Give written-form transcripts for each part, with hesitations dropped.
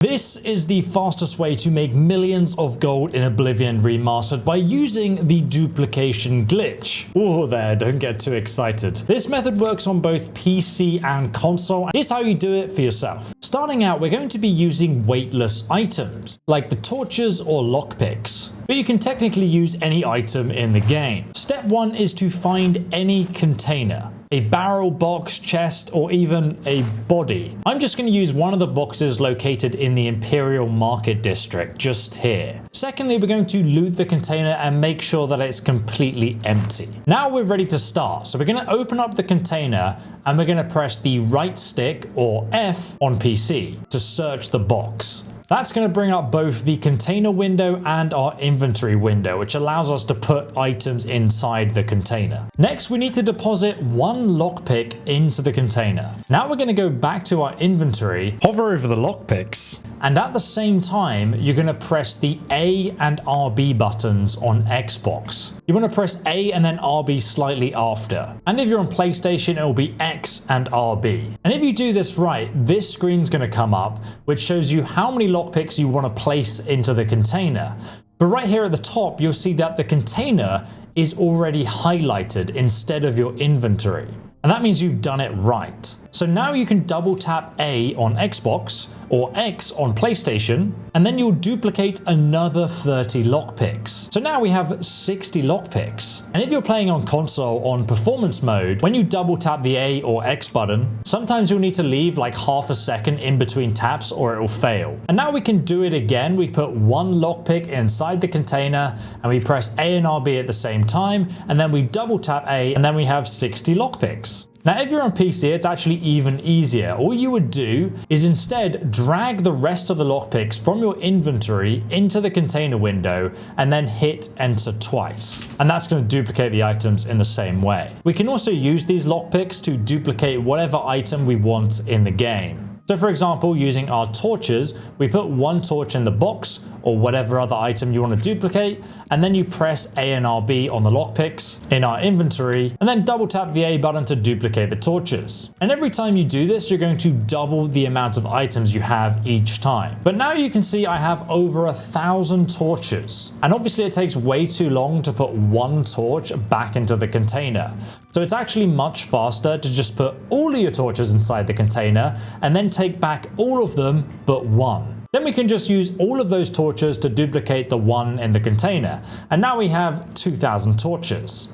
This is the fastest way to make millions of gold in Oblivion Remastered by using the duplication glitch. Oh there, don't get too excited. This method works on both PC and console. Here's how you do it for yourself. Starting out, we're going to be using weightless items, like the torches or lockpicks. But you can technically use any item in the game. Step 1 is to find any container. A barrel, box, chest, or even a body. I'm just going to use one of the boxes located in the Imperial Market District, just here. Secondly, we're going to loot the container and make sure that it's completely empty. Now we're ready to start. So we're going to open up the container and we're going to press the right stick, or F, on PC to search the box. That's going to bring up both the container window and our inventory window, which allows us to put items inside the container. Next, we need to deposit one lockpick into the container. Now we're going to go back to our inventory, hover over the lockpicks, and at the same time, you're going to press the A and RB buttons on Xbox. You want to press A and then RB slightly after. And if you're on PlayStation, it will be X and RB. And if you do this right, this screen's going to come up, which shows you how many lockpicks you want to place into the container. But right here at the top, you'll see that the container is already highlighted instead of your inventory. And that means you've done it right. So now you can double tap A on Xbox or X on PlayStation, and then you'll duplicate another 30 lockpicks. So now we have 60 lockpicks. And if you're playing on console on performance mode, when you double tap the A or X button, sometimes you'll need to leave like half a second in between taps or it will fail. And now we can do it again. We put one lockpick inside the container and we press A and RB at the same time, and then we double tap A and then we have 60 lockpicks. Now, if you're on PC, it's actually even easier. All you would do is instead drag the rest of the lockpicks from your inventory into the container window and then hit enter twice. And that's going to duplicate the items in the same way. We can also use these lockpicks to duplicate whatever item we want in the game. So for example, using our torches, we put one torch in the box or whatever other item you want to duplicate, and then you press A and RB on the lockpicks in our inventory, and then double tap the A button to duplicate the torches. And every time you do this, you're going to double the amount of items you have each time. But now you can see I have over 1,000 torches. And obviously it takes way too long to put one torch back into the container. So it's actually much faster to just put all of your torches inside the container and then take back all of them but one. Then we can just use all of those torches to duplicate the one in the container. And now we have 2,000 torches.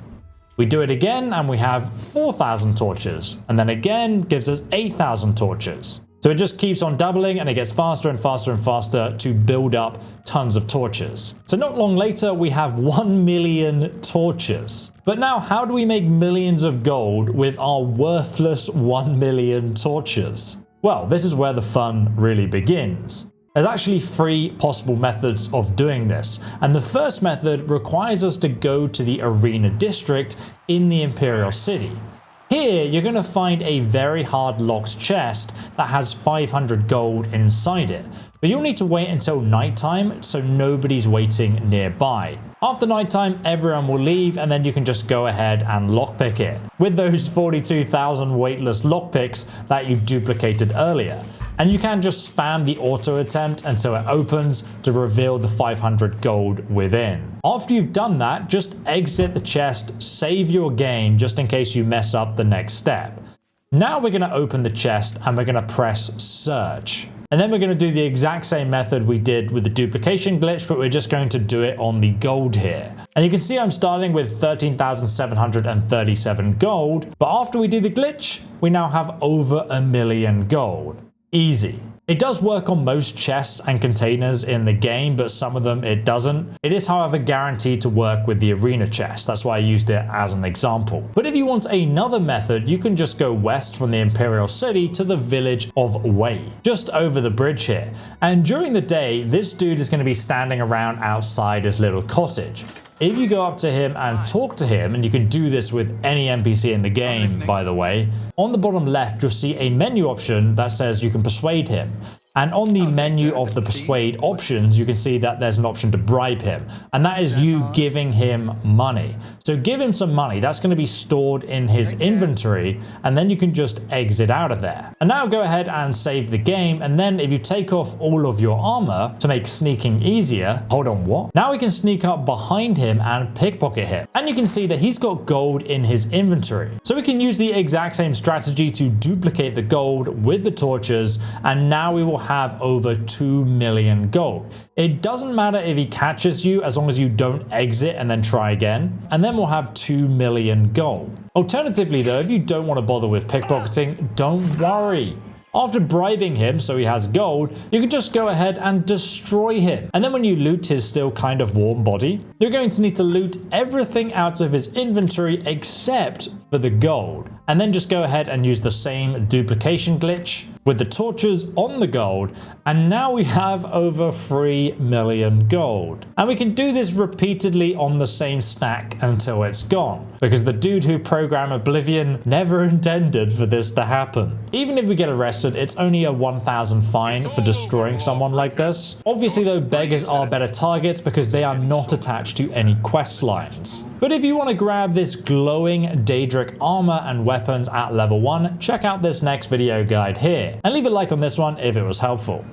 We do it again and we have 4,000 torches. And then again gives us 8,000 torches. So it just keeps on doubling and it gets faster and faster and faster to build up tons of torches. So not long later, we have 1 million torches. But now how do we make millions of gold with our worthless 1 million torches? Well, this is where the fun really begins. There's actually 3 possible methods of doing this, and the first method requires us to go to the Arena District in the Imperial City. Here, you're going to find a very hard locked chest that has 500 gold inside it, but you'll need to wait until nighttime so nobody's waiting nearby. After nighttime, everyone will leave and then you can just go ahead and lockpick it with those 42,000 weightless lockpicks that you duplicated earlier. And you can just spam the auto attempt until it opens to reveal the 500 gold within. After you've done that, just exit the chest, save your game just in case you mess up the next step. Now we're going to open the chest and we're going to press search. And then we're going to do the exact same method we did with the duplication glitch, but we're just going to do it on the gold here. And you can see I'm starting with 13,737 gold, but after we do the glitch, we now have over 1 million gold. Easy. It does work on most chests and containers in the game, but some of them it doesn't. It is, however, guaranteed to work with the arena chest. That's why I used it as an example. But if you want another method, you can just go west from the Imperial City to the village of Wei, just over the bridge here. And during the day, this dude is going to be standing around outside his little cottage. If you go up to him and talk to him, and you can do this with any NPC in the game, by the way, on the bottom left, you'll see a menu option that says you can persuade him. And on the menu of the persuade options, you can see that there's an option to bribe him. And that is you giving him money. So give him some money. That's going to be stored in his inventory. And then you can just exit out of there. And now go ahead and save the game. And then if you take off all of your armor to make sneaking easier, hold on, what? Now we can sneak up behind him and pickpocket him. And you can see that he's got gold in his inventory. So we can use the exact same strategy to duplicate the gold with the torches. And now we will have over 2 million gold. It doesn't matter if he catches you as long as you don't exit and then try again. And then we'll have 2 million gold. Alternatively though, if you don't want to bother with pickpocketing, don't worry. After bribing him so he has gold, you can just go ahead and destroy him. And then when you loot his still kind of warm body, you're going to need to loot everything out of his inventory except for the gold. And then just go ahead and use the same duplication glitch with the torches on the gold. And now we have over 3 million gold. And we can do this repeatedly on the same stack until it's gone. Because the dude who programmed Oblivion never intended for this to happen. Even if we get arrested, it's only a 1,000 fine for destroying someone like this. Obviously though, beggars are better targets because they are not attached to any quest lines. But if you want to grab this glowing Deadric armor and weapons at level 1, check out this next video guide here. And leave a like on this one if it was helpful.